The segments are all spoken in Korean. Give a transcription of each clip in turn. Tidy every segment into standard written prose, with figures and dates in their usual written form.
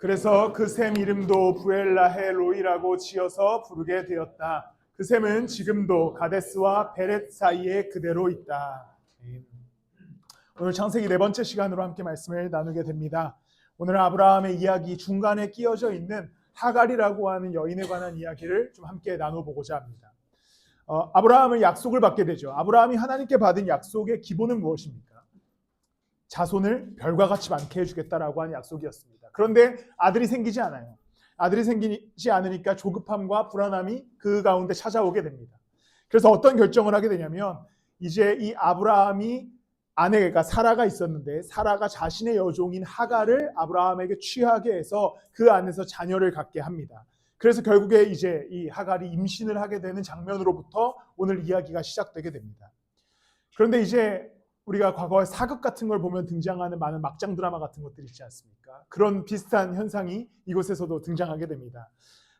그래서 그 샘 이름도 부엘라헬 로이라고 지어서 부르게 되었다. 그 샘은 지금도 가데스와 베렛 사이에 그대로 있다. 오늘 창세기 네 번째 시간으로 함께 말씀을 나누게 됩니다. 오늘 아브라함의 이야기 중간에 끼어져 있는 하갈이라고 하는 여인에 관한 이야기를 좀 함께 나눠보고자 합니다. 아브라함은 약속을 받게 되죠. 아브라함이 하나님께 받은 약속의 기본은 무엇입니까? 자손을 별과 같이 많게 해주겠다라고 하는 약속이었습니다. 그런데 아들이 생기지 않아요. 아들이 생기지 않으니까 조급함과 불안함이 그 가운데 찾아오게 됩니다. 그래서 어떤 결정을 하게 되냐면 이제 이 아브라함이 아내가 사라가 있었는데 사라가 자신의 여종인 하갈을 아브라함에게 취하게 해서 그 안에서 자녀를 갖게 합니다. 그래서 결국에 이제 이 하갈이 임신을 하게 되는 장면으로부터 오늘 이야기가 시작되게 됩니다. 그런데 이제 우리가 과거에 사극 같은 걸 보면 등장하는 많은 막장 드라마 같은 것들이 있지 않습니까? 그런 비슷한 현상이 이곳에서도 등장하게 됩니다.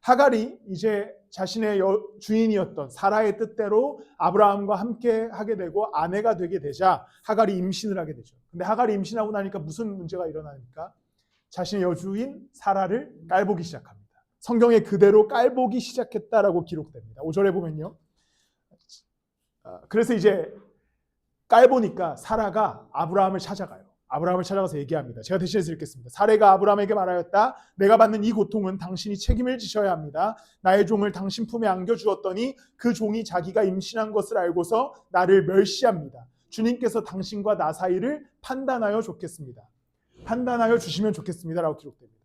하갈이 이제 자신의 주인이었던 사라의 뜻대로 아브라함과 함께 하게 되고 아내가 되게 되자 하갈이 임신을 하게 되죠. 근데 하갈이 임신하고 나니까 무슨 문제가 일어나니까 자신의 여주인 사라를 깔보기 시작합니다. 성경에 그대로 깔보기 시작했다라고 기록됩니다. 5절에 보면요. 그래서 이제 깔보니까 사라가 아브라함을 찾아가요. 아브라함을 찾아가서 얘기합니다. 제가 대신해서 읽겠습니다. 사라가 아브라함에게 말하였다. 내가 받는 이 고통은 당신이 책임을 지셔야 합니다. 나의 종을 당신 품에 안겨주었더니 그 종이 자기가 임신한 것을 알고서 나를 멸시합니다. 주님께서 당신과 나 사이를 판단하여 좋겠습니다. 판단하여 주시면 좋겠습니다. 라고 기록됩니다.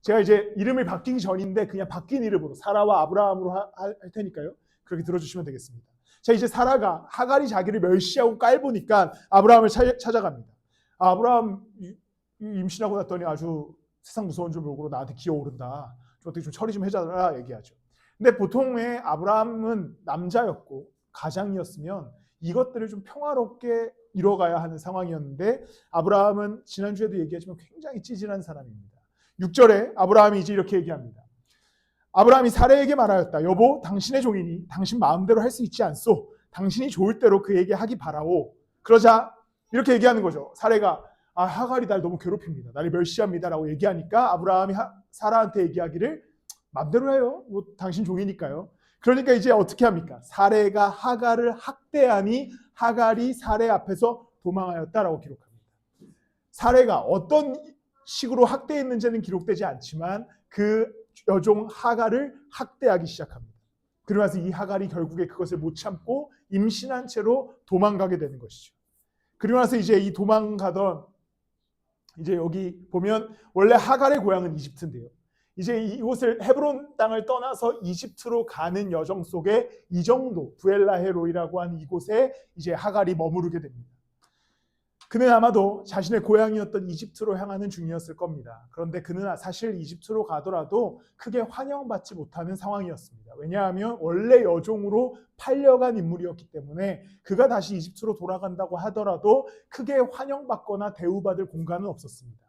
제가 이제 이름을 바뀌기 전인데 그냥 바뀐 이름으로 사라와 아브라함으로 할 테니까요. 그렇게 들어주시면 되겠습니다. 자, 이제 사라가 하갈이 자기를 멸시하고 깔보니까 아브라함을 찾아갑니다. 아브라함 임신하고 났더니 아주 세상 무서운 줄 모르고 나한테 기어오른다. 좀 어떻게 좀 처리 좀 해줘라 얘기하죠. 근데 보통의 아브라함은 남자였고 가장이었으면 이것들을 좀 평화롭게 이뤄가야 하는 상황이었는데 아브라함은 지난주에도 얘기했지만 굉장히 찌질한 사람입니다. 6절에 아브라함이 이제 이렇게 얘기합니다. 아브라함이 사라에게 말하였다. 여보, 당신의 종이니 당신 마음대로 할 수 있지 않소. 당신이 좋을 대로 그에게 하기 바라오. 그러자 이렇게 얘기하는 거죠. 사라가 하갈이 날 너무 괴롭힙니다. 나를 멸시합니다. 라고 얘기하니까 아브라함이 사라한테 얘기하기를 마음대로 해요. 뭐 당신 종이니까요. 그러니까 이제 어떻게 합니까? 사라가 하갈을 학대하니 하갈이 사라 앞에서 도망하였다라고 기록합니다. 사라가 어떤 식으로 학대했는지는 기록되지 않지만 그 여종 하갈을 학대하기 시작합니다. 그러면서 이 하갈이 결국에 그것을 못 참고 임신한 채로 도망가게 되는 것이죠. 그리고 나서 이제 이 도망가던 이제 여기 보면 원래 하갈의 고향은 이집트인데요. 이제 이곳을 헤브론 땅을 떠나서 이집트로 가는 여정 속에 이 정도 부엘라헤로이라고 하는 이곳에 이제 하갈이 머무르게 됩니다. 그는 아마도 자신의 고향이었던 이집트로 향하는 중이었을 겁니다. 그런데 그는 사실 이집트로 가더라도 크게 환영받지 못하는 상황이었습니다. 왜냐하면 원래 여종으로 팔려간 인물이었기 때문에 그가 다시 이집트로 돌아간다고 하더라도 크게 환영받거나 대우받을 공간은 없었습니다.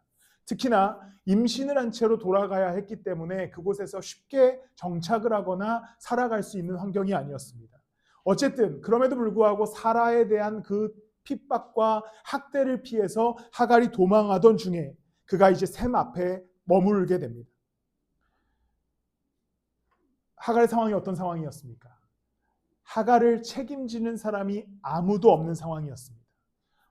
특히나 임신을 한 채로 돌아가야 했기 때문에 그곳에서 쉽게 정착을 하거나 살아갈 수 있는 환경이 아니었습니다. 어쨌든 그럼에도 불구하고 사라에 대한 그 핍박과 학대를 피해서 하갈이 도망하던 중에 그가 이제 샘 앞에 머물게 됩니다. 하갈의 상황이 어떤 상황이었습니까? 하갈을 책임지는 사람이 아무도 없는 상황이었습니다.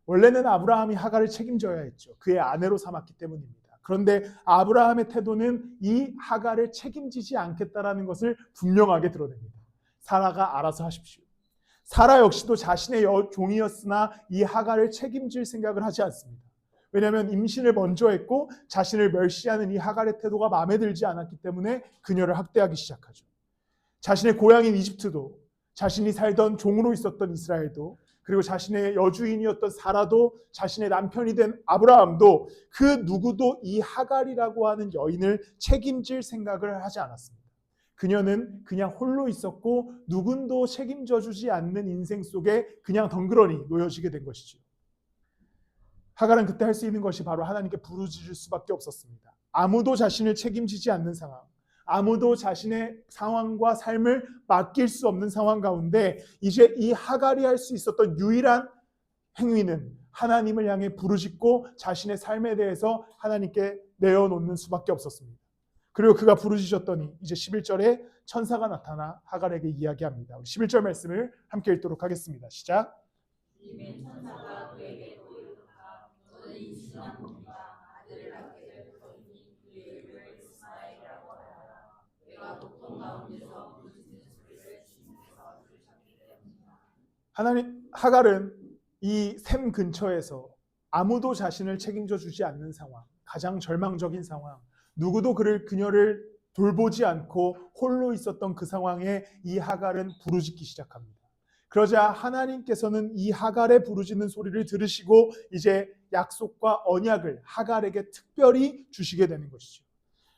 원래는 아브라함이 하갈을 책임져야 했죠. 그의 아내로 삼았기 때문입니다. 그런데 아브라함의 태도는 이 하갈을 책임지지 않겠다라는 것을 분명하게 드러냅니다. 사라가 알아서 하십시오. 사라 역시도 자신의 종이었으나 이 하갈을 책임질 생각을 하지 않습니다. 왜냐하면 임신을 먼저 했고 자신을 멸시하는 이 하갈의 태도가 마음에 들지 않았기 때문에 그녀를 학대하기 시작하죠. 자신의 고향인 이집트도, 자신이 살던 종으로 있었던 이스라엘도, 그리고 자신의 여주인이었던 사라도, 자신의 남편이 된 아브라함도 그 누구도 이 하갈이라고 하는 여인을 책임질 생각을 하지 않았습니다. 그녀는 그냥 홀로 있었고 누군도 책임져 주지 않는 인생 속에 그냥 덩그러니 놓여지게 된 것이죠. 하갈은 그때 할 수 있는 것이 바로 하나님께 부르짖을 수밖에 없었습니다. 아무도 자신을 책임지지 않는 상황, 아무도 자신의 상황과 삶을 맡길 수 없는 상황 가운데 이제 이 하갈이 할 수 있었던 유일한 행위는 하나님을 향해 부르짖고 자신의 삶에 대해서 하나님께 내어놓는 수밖에 없었습니다. 그리고 그가 부르짖었더니 이제 11절에 천사가 나타나 하갈에게 이야기합니다. 우리 11절 말씀을 함께 읽도록 하겠습니다. 시작. 이에 천사가 그에게 또 이르노라 너는 임신한 몸이라 아들을 낳게 될 터이니 그의 이름을 이스마엘이라고 하라. 내가 고통 가운데서 부르짖는 소리를 주님께서 들으셨기 때문이다. 하나님 하갈은 이 샘 근처에서 아무도 자신을 책임져 주지 않는 상황, 가장 절망적인 상황, 누구도 그녀를 돌보지 않고 홀로 있었던 그 상황에 이 하갈은 부르짖기 시작합니다. 그러자 하나님께서는 이 하갈의 부르짖는 소리를 들으시고 이제 약속과 언약을 하갈에게 특별히 주시게 되는 것이죠.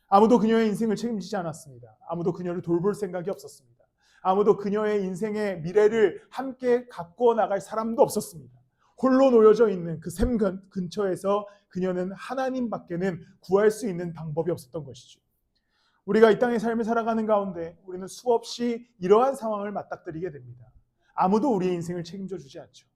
아무도 그녀의 인생을 책임지지 않았습니다. 아무도 그녀를 돌볼 생각이 없었습니다. 아무도 그녀의 인생의 미래를 함께 가꾸어 나갈 사람도 없었습니다. 홀로 놓여져 있는 그 샘 근처에서 그녀는 하나님밖에는 구할 수 있는 방법이 없었던 것이죠. 우리가 이 땅의 삶을 살아가는 가운데 우리는 수없이 이러한 상황을 맞닥뜨리게 됩니다. 아무도 우리의 인생을 책임져 주지 않죠.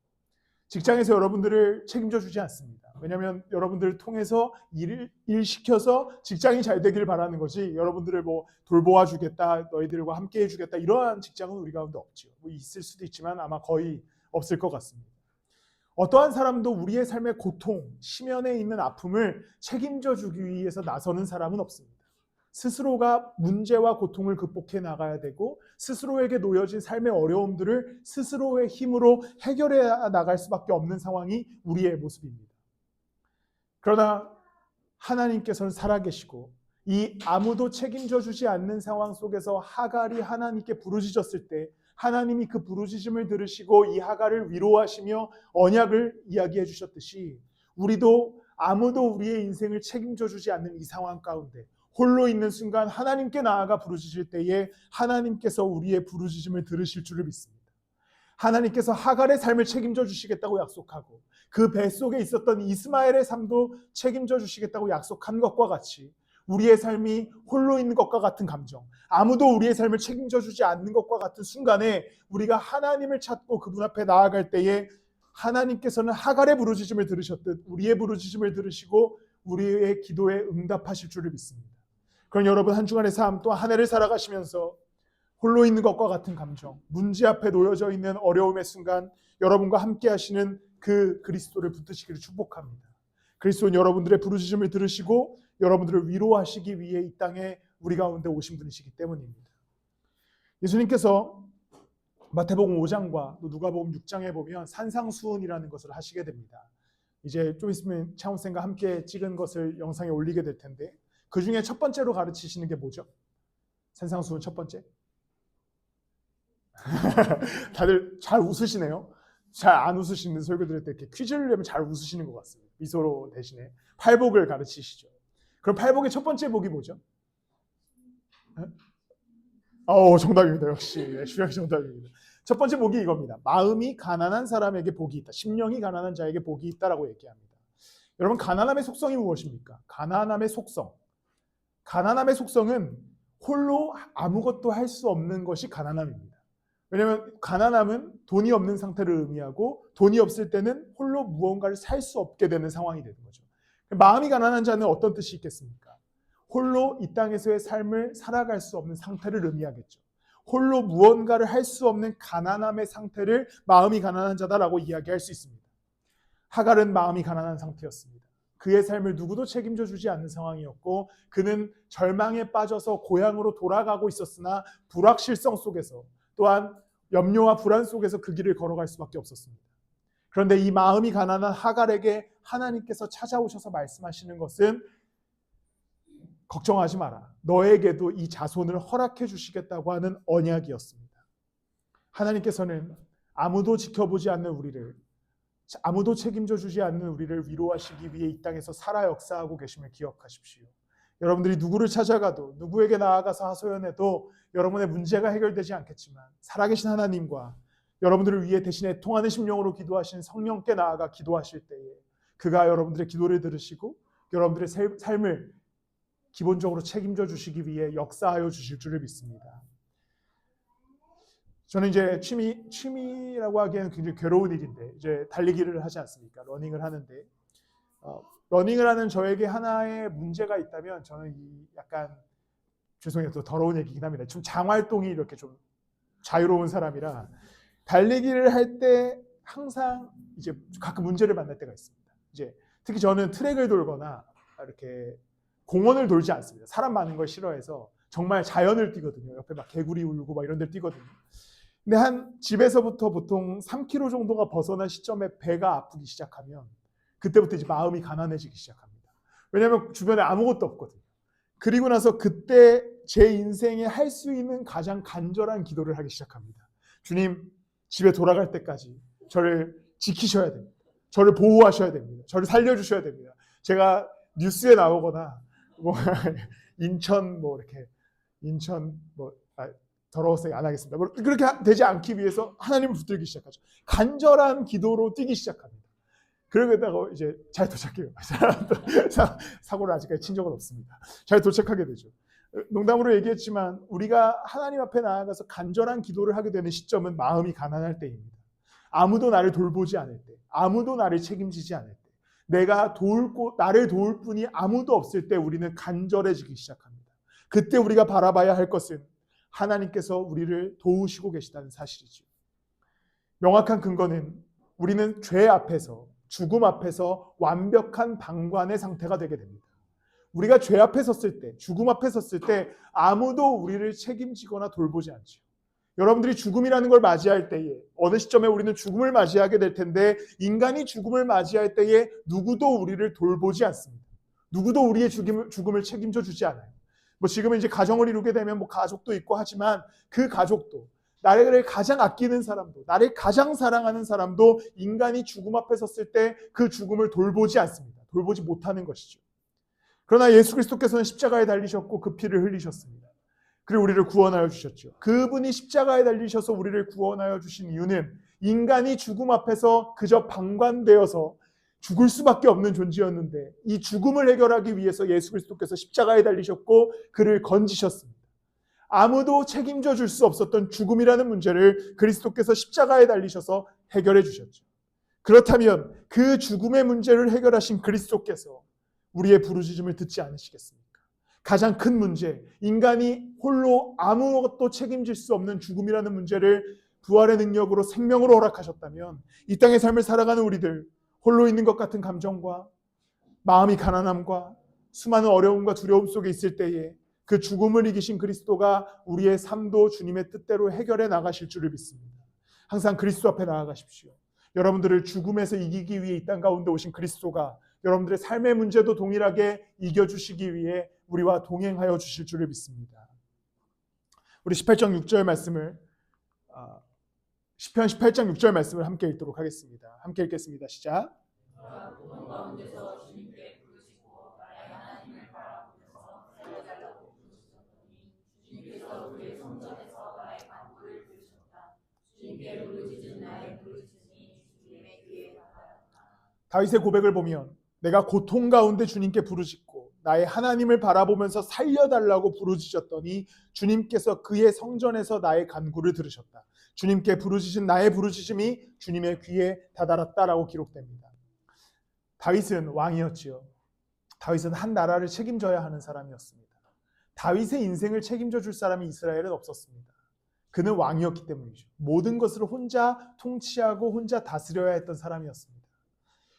직장에서 여러분들을 책임져 주지 않습니다. 왜냐하면 여러분들을 통해서 일 시켜서 직장이 잘 되기를 바라는 거지, 여러분들을 돌보아 주겠다, 너희들과 함께 해주겠다, 이러한 직장은 우리 가운데 없죠. 있을 수도 있지만 아마 거의 없을 것 같습니다. 어떠한 사람도 우리의 삶의 고통, 심연에 있는 아픔을 책임져 주기 위해서 나서는 사람은 없습니다. 스스로가 문제와 고통을 극복해 나가야 되고 스스로에게 놓여진 삶의 어려움들을 스스로의 힘으로 해결해 나갈 수밖에 없는 상황이 우리의 모습입니다. 그러나 하나님께서는 살아계시고 이 아무도 책임져 주지 않는 상황 속에서 하갈이 하나님께 부르짖었을 때 하나님이 그 부르짖음을 들으시고 이 하갈을 위로하시며 언약을 이야기해 주셨듯이 우리도 아무도 우리의 인생을 책임져 주지 않는 이 상황 가운데 홀로 있는 순간 하나님께 나아가 부르짖을 때에 하나님께서 우리의 부르짖음을 들으실 줄을 믿습니다. 하나님께서 하갈의 삶을 책임져 주시겠다고 약속하고 그 뱃속에 있었던 이스마엘의 삶도 책임져 주시겠다고 약속한 것과 같이 우리의 삶이 홀로 있는 것과 같은 감정, 아무도 우리의 삶을 책임져 주지 않는 것과 같은 순간에 우리가 하나님을 찾고 그분 앞에 나아갈 때에 하나님께서는 하갈의 부르짖음을 들으셨듯 우리의 부르짖음을 들으시고 우리의 기도에 응답하실 줄을 믿습니다. 그럼 여러분 한 주간의 삶 또 한 해를 살아가시면서 홀로 있는 것과 같은 감정, 문제 앞에 놓여져 있는 어려움의 순간 여러분과 함께 하시는 그 그리스도를 붙드시기를 축복합니다. 그리스도는 여러분들의 부르짖음을 들으시고 여러분들을 위로하시기 위해 이 땅에 우리 가운데 오신 분이시기 때문입니다. 예수님께서 마태복음 5장과 또 누가복음 6장에 보면 산상수훈이라는 것을 하시게 됩니다. 이제 좀 있으면 차운쌤과 함께 찍은 것을 영상에 올리게 될 텐데 그 중에 첫 번째로 가르치시는 게 뭐죠? 산상수훈 첫 번째. 다들 잘 웃으시네요. 잘 안 웃으시는 설교 들을 때 이렇게 퀴즈를 내면 잘 웃으시는 것 같습니다. 미소로 대신에 팔복을 가르치시죠. 그럼 팔복의 첫 번째 복이 뭐죠? 정답입니다. 역시 주량이 정답입니다. 첫 번째 복이 이겁니다. 마음이 가난한 사람에게 복이 있다. 심령이 가난한 자에게 복이 있다라고 얘기합니다. 여러분 가난함의 속성이 무엇입니까? 가난함의 속성은 홀로 아무것도 할 수 없는 것이 가난함입니다. 왜냐하면 가난함은 돈이 없는 상태를 의미하고 돈이 없을 때는 홀로 무언가를 살 수 없게 되는 상황이 되는 거죠. 마음이 가난한 자는 어떤 뜻이 있겠습니까? 홀로 이 땅에서의 삶을 살아갈 수 없는 상태를 의미하겠죠. 홀로 무언가를 할 수 없는 가난함의 상태를 마음이 가난한 자다라고 이야기할 수 있습니다. 하갈은 마음이 가난한 상태였습니다. 그의 삶을 누구도 책임져 주지 않는 상황이었고 그는 절망에 빠져서 고향으로 돌아가고 있었으나 불확실성 속에서 또한 염려와 불안 속에서 그 길을 걸어갈 수밖에 없었습니다. 그런데 이 마음이 가난한 하갈에게 하나님께서 찾아오셔서 말씀하시는 것은 걱정하지 마라. 너에게도 이 자손을 허락해 주시겠다고 하는 언약이었습니다. 하나님께서는 아무도 지켜보지 않는 우리를, 아무도 책임져 주지 않는 우리를 위로하시기 위해 이 땅에서 살아 역사하고 계심을 기억하십시오. 여러분들이 누구를 찾아가도 누구에게 나아가서 하소연해도 여러분의 문제가 해결되지 않겠지만 살아계신 하나님과 여러분들을 위해 대신 애통하는 심령으로 기도하시는 성령께 나아가 기도하실 때에 그가 여러분들의 기도를 들으시고 여러분들의 삶을 기본적으로 책임져 주시기 위해 역사하여 주실 줄을 믿습니다. 저는 이제 취미라고 하기에는 굉장히 괴로운 일인데 이제 달리기를 하지 않습니까? 러닝을 하는데 러닝을 하는 저에게 하나의 문제가 있다면 저는 이 약간 죄송해요. 또 더러운 얘기긴 합니다. 좀 장활동이 이렇게 좀 자유로운 사람이라 달리기를 할 때 항상 이제 가끔 문제를 만날 때가 있습니다. 이제 특히 저는 트랙을 돌거나 이렇게 공원을 돌지 않습니다. 사람 많은 걸 싫어해서 정말 자연을 뛰거든요. 옆에 막 개구리 울고 막 이런 데 뛰거든요. 근데 한 집에서부터 보통 3km 정도가 벗어난 시점에 배가 아프기 시작하면 그때부터 이제 마음이 가난해지기 시작합니다. 왜냐하면 주변에 아무것도 없거든요. 그리고 나서 그때 제 인생에 할 수 있는 가장 간절한 기도를 하기 시작합니다. 주님, 집에 돌아갈 때까지 저를 지키셔야 됩니다. 저를 보호하셔야 됩니다. 저를 살려주셔야 됩니다. 제가 뉴스에 나오거나 뭐 인천 뭐 이렇게 인천 뭐 더러워서 안 하겠습니다. 뭐 그렇게 되지 않기 위해서 하나님을 붙들기 시작하죠. 간절한 기도로 뛰기 시작합니다. 그러다가 이제 잘 도착해요. 사고를 아직까지 친 적은 없습니다. 잘 도착하게 되죠. 농담으로 얘기했지만 우리가 하나님 앞에 나아가서 간절한 기도를 하게 되는 시점은 마음이 가난할 때입니다. 아무도 나를 돌보지 않을 때, 아무도 나를 책임지지 않을 때, 나를 도울 분이 아무도 없을 때 우리는 간절해지기 시작합니다. 그때 우리가 바라봐야 할 것은 하나님께서 우리를 도우시고 계시다는 사실이죠. 명확한 근거는 우리는 죄 앞에서, 죽음 앞에서 완벽한 방관의 상태가 되게 됩니다. 우리가 죄 앞에 섰을 때, 죽음 앞에 섰을 때 아무도 우리를 책임지거나 돌보지 않죠. 여러분들이 죽음이라는 걸 맞이할 때에 어느 시점에 우리는 죽음을 맞이하게 될 텐데 인간이 죽음을 맞이할 때에 누구도 우리를 돌보지 않습니다. 누구도 우리의 죽음을 책임져 주지 않아요. 뭐 지금은 이제 가정을 이루게 되면 뭐 가족도 있고 하지만 그 가족도 나를 가장 아끼는 사람도 나를 가장 사랑하는 사람도 인간이 죽음 앞에 섰을 때 그 죽음을 돌보지 않습니다. 돌보지 못하는 것이죠. 그러나 예수 그리스도께서는 십자가에 달리셨고 그 피를 흘리셨습니다. 그리고 우리를 구원하여 주셨죠. 그분이 십자가에 달리셔서 우리를 구원하여 주신 이유는 인간이 죽음 앞에서 그저 방관되어서 죽을 수밖에 없는 존재였는데 이 죽음을 해결하기 위해서 예수 그리스도께서 십자가에 달리셨고 그를 건지셨습니다. 아무도 책임져 줄 수 없었던 죽음이라는 문제를 그리스도께서 십자가에 달리셔서 해결해 주셨죠. 그렇다면 그 죽음의 문제를 해결하신 그리스도께서 우리의 부르짖음을 듣지 않으시겠습니까? 가장 큰 문제, 인간이 홀로 아무것도 책임질 수 없는 죽음이라는 문제를 부활의 능력으로 생명으로 허락하셨다면 이 땅의 삶을 살아가는 우리들 홀로 있는 것 같은 감정과 마음이 가난함과 수많은 어려움과 두려움 속에 있을 때에 그 죽음을 이기신 그리스도가 우리의 삶도 주님의 뜻대로 해결해 나가실 줄을 믿습니다. 항상 그리스도 앞에 나아가십시오. 여러분들을 죽음에서 이기기 위해 이 땅 가운데 오신 그리스도가 여러분들의 삶의 문제도 동일하게 이겨주시기 위해 우리와 동행하여 주실 줄을 믿습니다. 우리 18장 6절 말씀을 시편 18장 6절 말씀을 함께 읽도록 하겠습니다. 함께 읽겠습니다. 시작. 가운데서 주님께 부르시고 나의 하나님을 바라보면서 살려달라고 부르셨더니 주님께서 그의 성전에서 나의 간구를 들으셨다. 주님께 부르짖은 나의 부르짖음이 주님의 귀에 닿았다. 다윗의 고백을 보면 내가 고통 가운데 주님께 부르짖고 나의 하나님을 바라보면서 살려달라고 부르짖었더니 주님께서 그의 성전에서 나의 간구를 들으셨다. 주님께 부르짖은 나의 부르짖음이 주님의 귀에 다다랐다라고 기록됩니다. 다윗은 왕이었지요. 다윗은 한 나라를 책임져야 하는 사람이었습니다. 다윗의 인생을 책임져 줄 사람이 이스라엘은 없었습니다. 그는 왕이었기 때문이죠. 모든 것을 혼자 통치하고 혼자 다스려야 했던 사람이었습니다.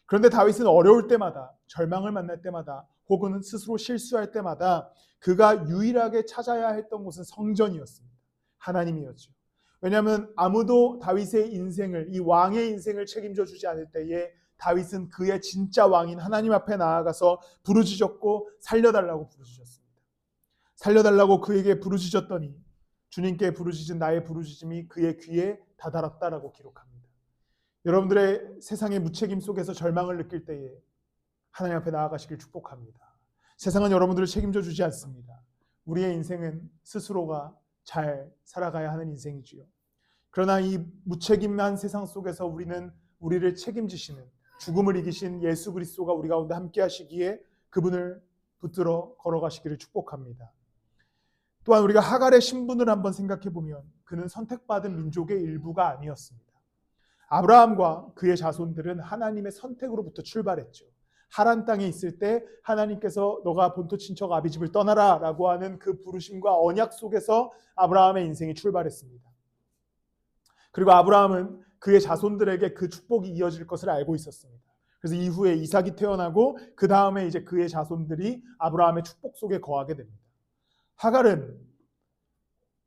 그런데 다윗은 어려울 때마다, 절망을 만날 때마다, 혹은 스스로 실수할 때마다 그가 유일하게 찾아야 했던 곳은 성전이었습니다. 하나님이었죠. 왜냐하면 아무도 다윗의 인생을, 이 왕의 인생을 책임져 주지 않을 때에 다윗은 그의 진짜 왕인 하나님 앞에 나아가서 부르짖었고 살려달라고 부르짖었습니다. 살려달라고 그에게 부르짖었더니 주님께 부르짖은 나의 부르짖음이 그의 귀에 다다랐다라고 기록합니다. 여러분들의 세상의 무책임 속에서 절망을 느낄 때에 하나님 앞에 나아가시길 축복합니다. 세상은 여러분들을 책임져 주지 않습니다. 우리의 인생은 스스로가 잘 살아가야 하는 인생이지요. 그러나 이 무책임한 세상 속에서 우리는 우리를 책임지시는 죽음을 이기신 예수 그리스도가 우리 가운데 함께 하시기에 그분을 붙들어 걸어가시기를 축복합니다. 또한 우리가 하갈의 신분을 한번 생각해 보면 그는 선택받은 민족의 일부가 아니었습니다. 아브라함과 그의 자손들은 하나님의 선택으로부터 출발했죠. 하란 땅에 있을 때 하나님께서 너가 본토 친척 아비 집을 떠나라 라고 하는 그 부르심과 언약 속에서 아브라함의 인생이 출발했습니다. 그리고 아브라함은 그의 자손들에게 그 축복이 이어질 것을 알고 있었습니다. 그래서 이후에 이삭이 태어나고 그 다음에 이제 그의 자손들이 아브라함의 축복 속에 거하게 됩니다. 하갈은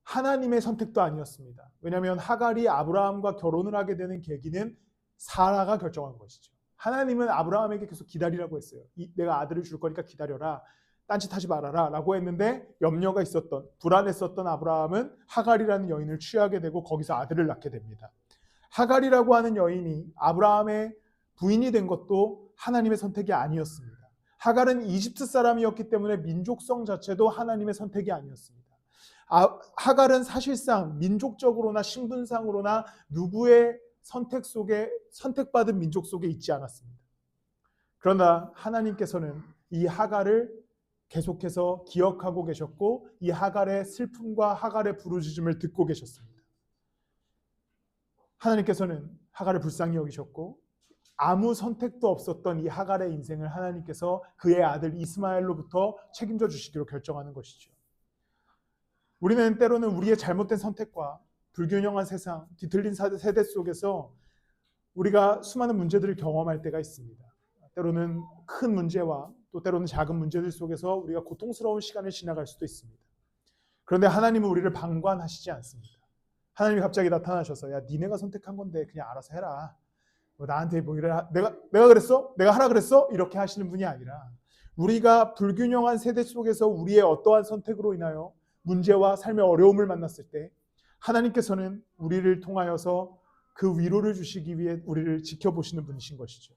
하나님의 선택도 아니었습니다. 왜냐하면 하갈이 아브라함과 결혼을 하게 되는 계기는 사라가 결정한 것이죠. 하나님은 아브라함에게 계속 기다리라고 했어요. 내가 아들을 줄 거니까 기다려라. 딴짓하지 말아라 라고 했는데 염려가 있었던, 불안했었던 아브라함은 하갈이라는 여인을 취하게 되고 거기서 아들을 낳게 됩니다. 하갈이라고 하는 여인이 아브라함의 부인이 된 것도 하나님의 선택이 아니었습니다. 하갈은 이집트 사람이었기 때문에 민족성 자체도 하나님의 선택이 아니었습니다. 하갈은 사실상 민족적으로나 신분상으로나 누구의 선택 속에, 선택받은 민족 속에 있지 않았습니다. 그러나 하나님께서는 이 하갈을 계속해서 기억하고 계셨고 이 하갈의 슬픔과 하갈의 부르짖음을 듣고 계셨습니다. 하나님께서는 하갈을 불쌍히 여기셨고 아무 선택도 없었던 이 하갈의 인생을 하나님께서 그의 아들 이스마엘로부터 책임져 주시기로 결정하는 것이죠. 우리는 때로는 우리의 잘못된 선택과 불균형한 세상, 뒤틀린 세대 속에서 우리가 수많은 문제들을 경험할 때가 있습니다. 때로는 큰 문제와 또 때로는 작은 문제들 속에서 우리가 고통스러운 시간을 지나갈 수도 있습니다. 그런데 하나님은 우리를 방관하시지 않습니다. 하나님이 갑자기 나타나셔서 야 니네가 선택한 건데 그냥 알아서 해라. 뭐 나한테 뭐 이래 내가 그랬어? 내가 하라 그랬어? 이렇게 하시는 분이 아니라 우리가 불균형한 세대 속에서 우리의 어떠한 선택으로 인하여 문제와 삶의 어려움을 만났을 때 하나님께서는 우리를 통하여서 그 위로를 주시기 위해 우리를 지켜보시는 분이신 것이죠.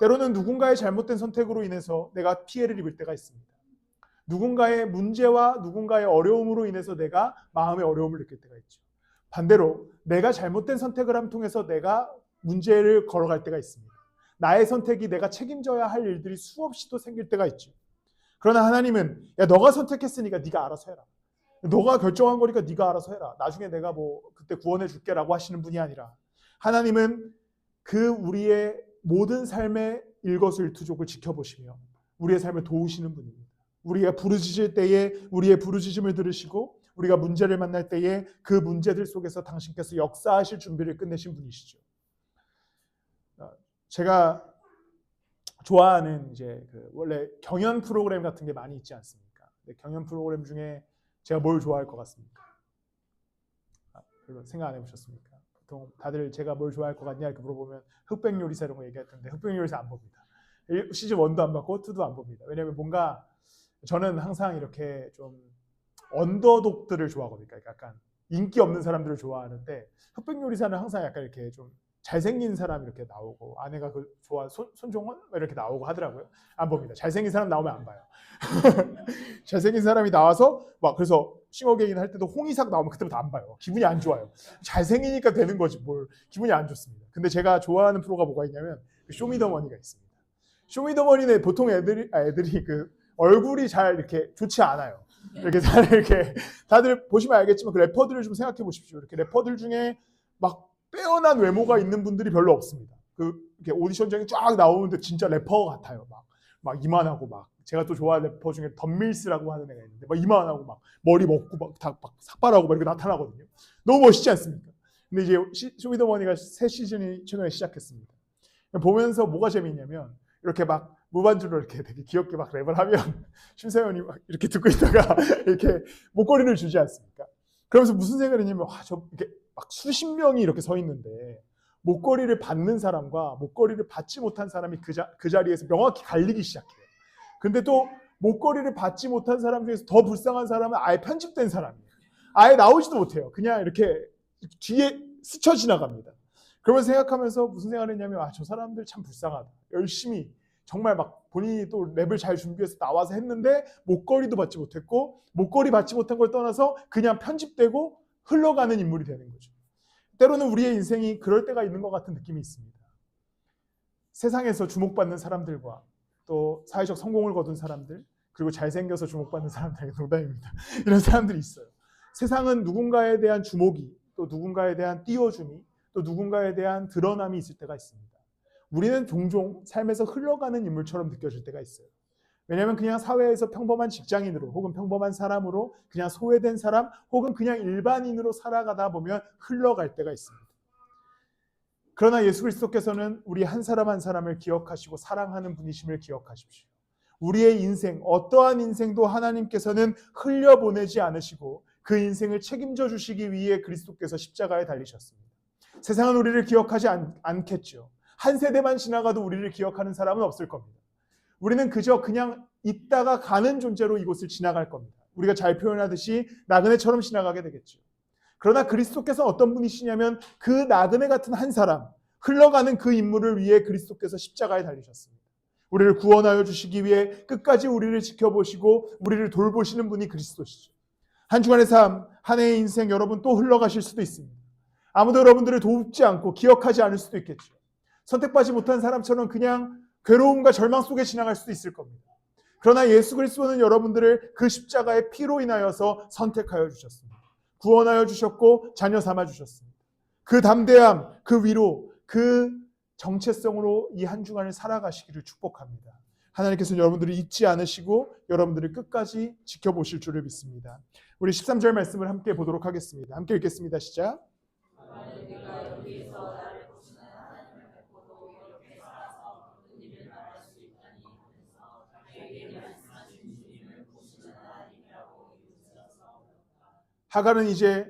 때로는 누군가의 잘못된 선택으로 인해서 내가 피해를 입을 때가 있습니다. 누군가의 문제와 누군가의 어려움으로 인해서 내가 마음의 어려움을 느낄 때가 있죠. 반대로 내가 잘못된 선택을 함 통해서 내가 문제를 걸어갈 때가 있습니다. 나의 선택이 내가 책임져야 할 일들이 수없이 또 생길 때가 있죠. 그러나 하나님은 야 너가 선택했으니까 네가 알아서 해라. 너가 결정한 거니까 네가 알아서 해라. 나중에 내가 뭐 그때 구원해 줄게라고 하시는 분이 아니라 하나님은 그 우리의 모든 삶의 일거수일투족을 지켜보시며 우리의 삶을 도우시는 분입니다. 우리가 부르짖을 때에 우리의 부르짖음을 들으시고 우리가 문제를 만날 때에 그 문제들 속에서 당신께서 역사하실 준비를 끝내신 분이시죠. 제가 좋아하는 이제 원래 경연 프로그램 같은 게 많이 있지 않습니까? 경연 프로그램 중에 제가 뭘 좋아할 것 같습니까? 별로 생각 안 해보셨습니까? 보통 다들 제가 뭘 좋아할 것 같냐 이렇게 물어보면 흑백 요리사 이런 거 얘기할 텐데 흑백 요리사 안 봅니다. 시즌 1도 안 봤고 2도 안 봅니다. 왜냐하면 뭔가 저는 항상 이렇게 좀 언더독들을 좋아하거든요. 그러니까 약간 인기 없는 사람들을 좋아하는데 흑백 요리사는 항상 약간 이렇게 좀 잘생긴 사람 이렇게 나오고 아내가 그 좋아하는 손종원 이렇게 나오고 하더라고요. 안 봅니다. 잘생긴 사람 나오면 안 봐요. 잘생긴 사람이 나와서 막 그래서 싱어게인 할 때도 홍이삭 나오면 그때부터 안 봐요. 기분이 안 좋아요. 잘생기니까 되는 거지 뭘 기분이 안 좋습니다. 근데 제가 좋아하는 프로가 뭐가 있냐면 쇼미더머니가 있습니다. 쇼미더머니는 보통 애들이 그 얼굴이 잘 이렇게 좋지 않아요. 이렇게 다들 보시면 알겠지만 그 래퍼들을 좀 생각해 보십시오. 이렇게 래퍼들 중에 막 빼어난 외모가 있는 분들이 별로 없습니다. 이렇게 오디션장에 쫙 나오는데 진짜 래퍼 같아요. 막 이만하고 막 제가 또 좋아하는 래퍼 중에 덤밀스라고 하는 애가 있는데 막 이만하고 막 머리 먹고 막 다 막 삭발하고 막 이렇게 나타나거든요. 너무 멋있지 않습니까? 근데 이제 쇼미더머니가 새 시즌이 최근에 시작했습니다. 보면서 뭐가 재미있냐면 이렇게 막 무반주로 이렇게 되게 귀엽게 막 랩을 하면 심사위원이 막 이렇게 듣고 있다가 이렇게 목걸이를 주지 않습니까? 그러면서 무슨 생각을 했냐면 저 이렇게 막 수십 명이 이렇게 서 있는데 목걸이를 받는 사람과 목걸이를 받지 못한 사람이 그 자리에서 명확히 갈리기 시작해요. 근데 또 목걸이를 받지 못한 사람 중에서 더 불쌍한 사람은 아예 편집된 사람이에요. 아예 나오지도 못해요. 그냥 이렇게 뒤에 스쳐 지나갑니다. 그러면서 생각하면서 무슨 생각을 했냐면 저 사람들 참 불쌍하다. 열심히 정말 막 본인이 또 랩을 잘 준비해서 나와서 했는데 목걸이도 받지 못했고 목걸이 받지 못한 걸 떠나서 그냥 편집되고 흘러가는 인물이 되는 거죠. 때로는 우리의 인생이 그럴 때가 있는 것 같은 느낌이 있습니다. 세상에서 주목받는 사람들과 또 사회적 성공을 거둔 사람들 그리고 잘생겨서 주목받는 사람들에게 농담입니다. 이런 사람들이 있어요. 세상은 누군가에 대한 주목이 또 누군가에 대한 띄워줌이 또 누군가에 대한 드러남이 있을 때가 있습니다. 우리는 종종 삶에서 흘러가는 인물처럼 느껴질 때가 있어요. 왜냐하면 그냥 사회에서 평범한 직장인으로 혹은 평범한 사람으로 그냥 소외된 사람 혹은 그냥 일반인으로 살아가다 보면 흘러갈 때가 있습니다. 그러나 예수 그리스도께서는 우리 한 사람 한 사람을 기억하시고 사랑하는 분이심을 기억하십시오. 우리의 인생, 어떠한 인생도 하나님께서는 흘려보내지 않으시고 그 인생을 책임져 주시기 위해 그리스도께서 십자가에 달리셨습니다. 세상은 우리를 기억하지 않겠죠. 한 세대만 지나가도 우리를 기억하는 사람은 없을 겁니다. 우리는 그냥 있다가 가는 존재로 이곳을 지나갈 겁니다. 우리가 잘 표현하듯이 나그네처럼 지나가게 되겠죠. 그러나 그리스도께서 어떤 분이시냐면 그 나그네 같은 한 사람, 흘러가는 그 인물을 위해 그리스도께서 십자가에 달리셨습니다. 우리를 구원하여 주시기 위해 끝까지 우리를 지켜보시고 우리를 돌보시는 분이 그리스도시죠. 한 주간의 삶, 한 해의 인생 여러분 또 흘러가실 수도 있습니다. 아무도 여러분들을 돕지 않고 기억하지 않을 수도 있겠죠. 선택받지 못한 사람처럼 그냥 괴로움과 절망 속에 지나갈 수도 있을 겁니다. 그러나 예수 그리스도는 여러분들을 그 십자가의 피로 인하여서 선택하여 주셨습니다. 구원하여 주셨고 자녀 삼아 주셨습니다. 그 담대함, 그 위로, 그 정체성으로 이 한 주간을 살아가시기를 축복합니다. 하나님께서는 여러분들을 잊지 않으시고 여러분들을 끝까지 지켜보실 줄을 믿습니다. 우리 13절 말씀을 함께 보도록 하겠습니다. 함께 읽겠습니다. 시작. 내가 여기에서 나를 보시는 하나님을 뵙고도 이렇게 살아서 모든 일을 말할 수 있다니 하면서 자기에게 말씀하신 주님을 보시는 하나님이라고 이루어서 하갈은 이제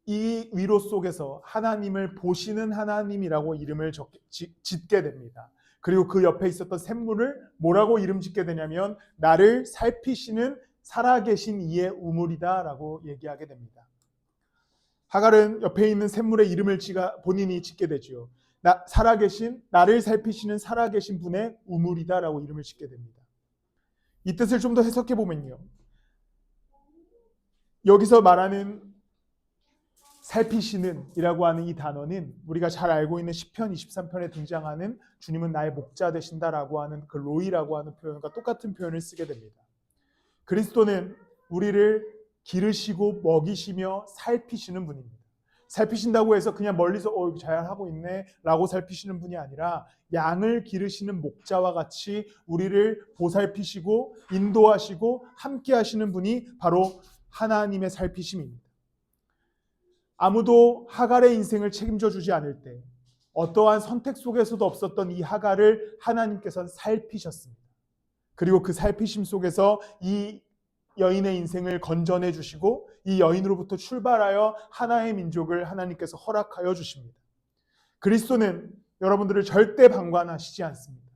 이 위로 속에서 하나님을 보시는 하나님이라고 이름을 짓게 됩니다. 그리고 그 옆에 있었던 샘물을 뭐라고 이름 짓게 되냐면 나를 살피시는 살아계신 이의 우물이다 라고 얘기하게 됩니다. 하갈은 옆에 있는 샘물의 이름을 본인이 짓게 되죠. 살아계신, 나를 살피시는 살아계신 분의 우물이다 라고 이름을 짓게 됩니다. 이 뜻을 좀 더 해석해 보면요, 여기서 말하는 살피시는 이라고 하는 이 단어는 우리가 잘 알고 있는 시편 23편에 등장하는 주님은 나의 목자 되신다라고 하는 그 로이라고 하는 표현과 똑같은 표현을 쓰게 됩니다. 그리스도는 우리를 기르시고 먹이시며 살피시는 분입니다. 살피신다고 해서 그냥 멀리서 잘하고 있네 라고 살피시는 분이 아니라 양을 기르시는 목자와 같이 우리를 보살피시고 인도하시고 함께 하시는 분이 바로 하나님의 살피심입니다. 아무도 하갈의 인생을 책임져 주지 않을 때 어떠한 선택 속에서도 없었던 이 하갈을 하나님께서는 살피셨습니다. 그리고 그 살피심 속에서 이 여인의 인생을 건져내 주시고 이 여인으로부터 출발하여 하나의 민족을 하나님께서 허락하여 주십니다. 그리스도는 여러분들을 절대 방관하시지 않습니다.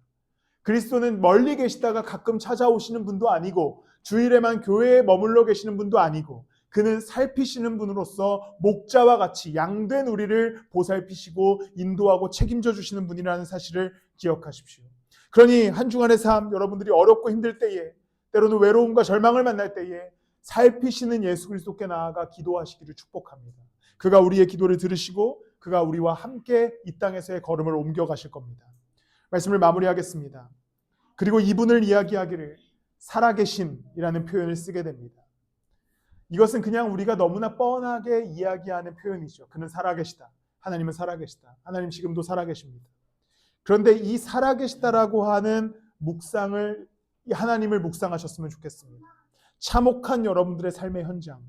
그리스도는 멀리 계시다가 가끔 찾아오시는 분도 아니고 주일에만 교회에 머물러 계시는 분도 아니고 그는 살피시는 분으로서 목자와 같이 양된 우리를 보살피시고 인도하고 책임져 주시는 분이라는 사실을 기억하십시오. 그러니 한 주간의 삶 여러분들이 어렵고 힘들 때에 때로는 외로움과 절망을 만날 때에 살피시는 예수 그리스도께 나아가 기도하시기를 축복합니다. 그가 우리의 기도를 들으시고 그가 우리와 함께 이 땅에서의 걸음을 옮겨가실 겁니다. 말씀을 마무리하겠습니다. 그리고 이분을 이야기하기를 살아계신이라는 표현을 쓰게 됩니다. 이것은 그냥 우리가 너무나 뻔하게 이야기하는 표현이죠. 그는 살아계시다. 하나님은 살아계시다. 하나님 지금도 살아계십니다. 그런데 이 살아계시다라고 하는 묵상을 하나님을 묵상하셨으면 좋겠습니다. 참혹한 여러분들의 삶의 현장,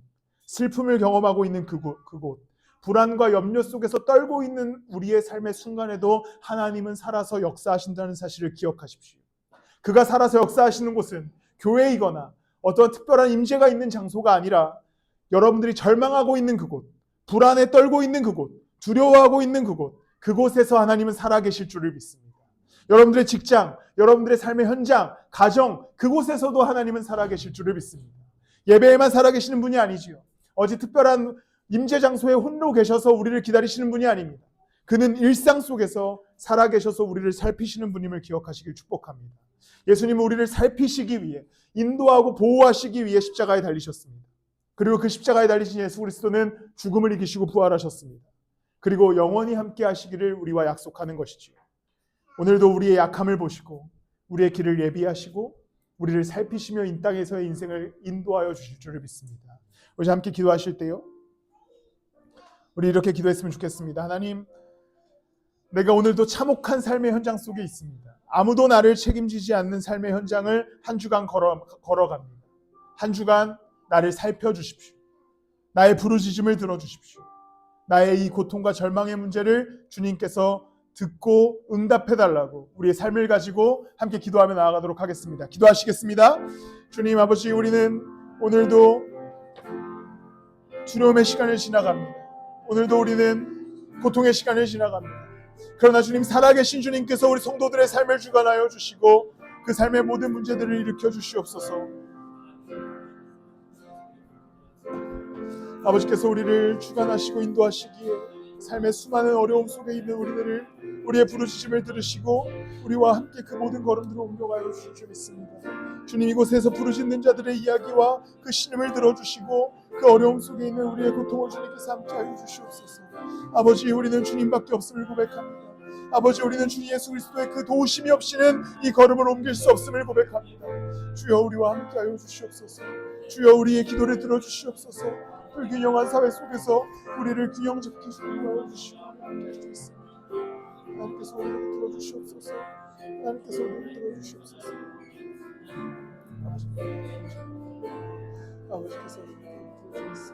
슬픔을 경험하고 있는 그곳, 불안과 염려 속에서 떨고 있는 우리의 삶의 순간에도 하나님은 살아서 역사하신다는 사실을 기억하십시오. 그가 살아서 역사하시는 곳은 교회이거나 어떤 특별한 임재가 있는 장소가 아니라 여러분들이 절망하고 있는 그곳, 불안에 떨고 있는 그곳, 두려워하고 있는 그곳에서 하나님은 살아계실 줄을 믿습니다. 여러분들의 직장, 여러분들의 삶의 현장, 가정, 그곳에서도 하나님은 살아계실 줄을 믿습니다. 예배에만 살아계시는 분이 아니지요. 어디 특별한 임재 장소에 홀로 계셔서 우리를 기다리시는 분이 아닙니다. 그는 일상 속에서 살아계셔서 우리를 살피시는 분임을 기억하시길 축복합니다. 예수님은 우리를 살피시기 위해 인도하고 보호하시기 위해 십자가에 달리셨습니다. 그리고 그 십자가에 달리신 예수 그리스도는 죽음을 이기시고 부활하셨습니다. 그리고 영원히 함께 하시기를 우리와 약속하는 것이지요. 오늘도 우리의 약함을 보시고 우리의 길을 예비하시고 우리를 살피시며 이 땅에서의 인생을 인도하여 주실 줄을 믿습니다. 우리 함께 기도하실 때요, 우리 이렇게 기도했으면 좋겠습니다. 하나님, 내가 오늘도 참혹한 삶의 현장 속에 있습니다. 아무도 나를 책임지지 않는 삶의 현장을 한 주간 걸어갑니다. 한 주간 나를 살펴주십시오. 나의 부르짖음을 들어주십시오. 나의 이 고통과 절망의 문제를 주님께서 듣고 응답해달라고 우리의 삶을 가지고 함께 기도하며 나아가도록 하겠습니다. 기도하시겠습니다. 주님 아버지, 우리는 오늘도 두려움의 시간을 지나갑니다. 오늘도 우리는 고통의 시간을 지나갑니다. 그러나 주님, 살아계신 주님께서 우리 성도들의 삶을 주관하여 주시고 그 삶의 모든 문제들을 일으켜 주시옵소서. 아버지께서 우리를 주관하시고 인도하시기에 삶의 수많은 어려움 속에 있는 우리들을, 우리의 부르짖음을 들으시고 우리와 함께 그 모든 걸음들을 옮겨가여 주실 줄 믿습니다. 주님, 이곳에서 부르짖는 자들의 이야기와 그 신음을 들어주시고 그 어려움 속에 있는 우리의 고통을 주님께서 함께하여 주시옵소서. 아버지, 우리는 주님밖에 없음을 고백합니다. 아버지, 우리는 주 예수 그리스도의 그 도우심이 없이는 이 걸음을 옮길 수 없음을 고백합니다. 주여, 우리와 함께하여 주시옵소서. 주여, 우리의 기도를 들어주시옵소서. 불균형한 사회 속에서 우리를 균형 잡게 주여 주시고 함께해 주시옵소서. 하나님께서 우리를 들어주시옵소서. 하나님께서 우리를 들어주시옵소서. 아버지께서 우리를 들어주시옵소서.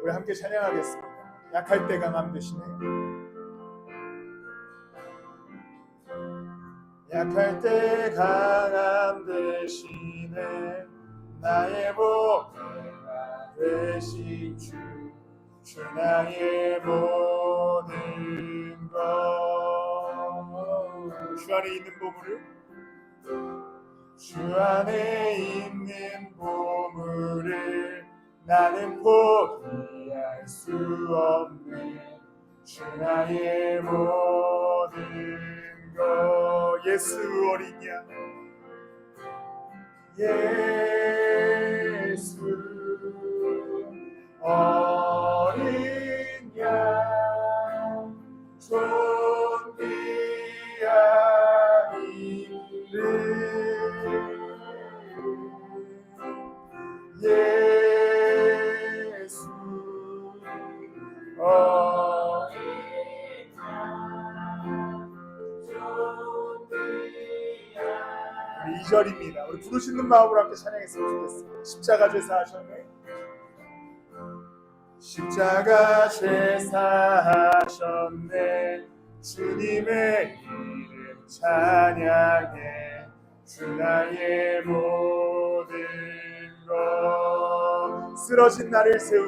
우리 함께 찬양하겠습니다. 약할 때 강함 되시네. 약할 때 강함 되시네. 나의 보배가 되신 주 나의 모든 것. 주 안에 있는 보물을, 주 안에 있는 보물을 나는 포기할 수 없네. 주 나의 모든 것. 예수 어린 양, 예수 어린 양, 존귀한 이름, 예수 어린 양, 존귀한. 우리 2절입니다. 우리 부르짖는 마음으로 함께 찬양했으면 좋겠습니다. 십자가 제사하셨네. 십자가 제사하셨네. 주님의 이름 찬양해. 주 나의 모든 것. 쓰러진 나를 세우시고